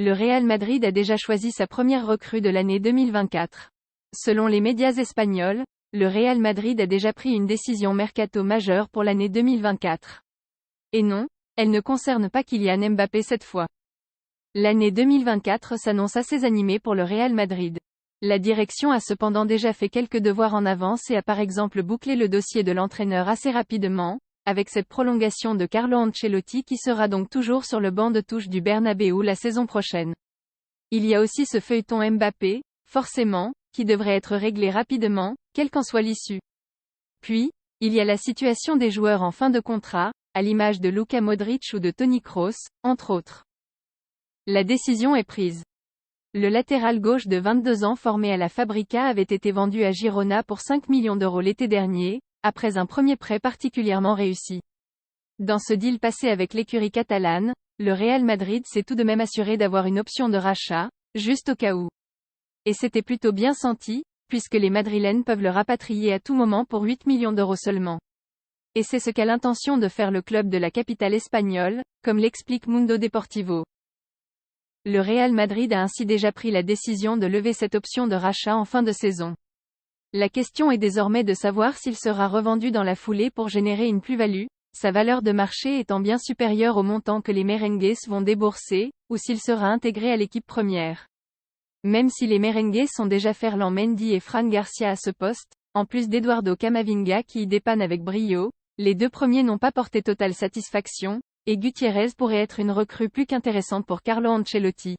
Le Real Madrid a déjà choisi sa première recrue de l'année 2024. Selon les médias espagnols, le Real Madrid a déjà pris une décision mercato majeure pour l'année 2024. Et non, elle ne concerne pas Kylian Mbappé cette fois. L'année 2024 s'annonce assez animée pour le Real Madrid. La direction a cependant déjà fait quelques devoirs en avance et a par exemple bouclé le dossier de l'entraîneur assez rapidement, avec cette prolongation de Carlo Ancelotti qui sera donc toujours sur le banc de touche du Bernabéu la saison prochaine. Il y a aussi ce feuilleton Mbappé, forcément, qui devrait être réglé rapidement, quelle qu'en soit l'issue. Puis, il y a la situation des joueurs en fin de contrat, à l'image de Luka Modric ou de Toni Kroos, entre autres. La décision est prise. Le latéral gauche de 22 ans formé à la Fabrica avait été vendu à Girona pour 5 millions d'euros l'été dernier, après un premier prêt particulièrement réussi. Dans ce deal passé avec l'écurie catalane, le Real Madrid s'est tout de même assuré d'avoir une option de rachat, juste au cas où. Et c'était plutôt bien senti, puisque les Madrilènes peuvent le rapatrier à tout moment pour 8 millions d'euros seulement. Et c'est ce qu'a l'intention de faire le club de la capitale espagnole, comme l'explique Mundo Deportivo. Le Real Madrid a ainsi déjà pris la décision de lever cette option de rachat en fin de saison. La question est désormais de savoir s'il sera revendu dans la foulée pour générer une plus-value, sa valeur de marché étant bien supérieure au montant que les merengues vont débourser, ou s'il sera intégré à l'équipe première. Même si les merengues sont déjà Ferland Mendy et Fran Garcia à ce poste, en plus d'Eduardo Camavinga qui y dépanne avec brio, les deux premiers n'ont pas porté totale satisfaction, et Gutiérrez pourrait être une recrue plus qu'intéressante pour Carlo Ancelotti.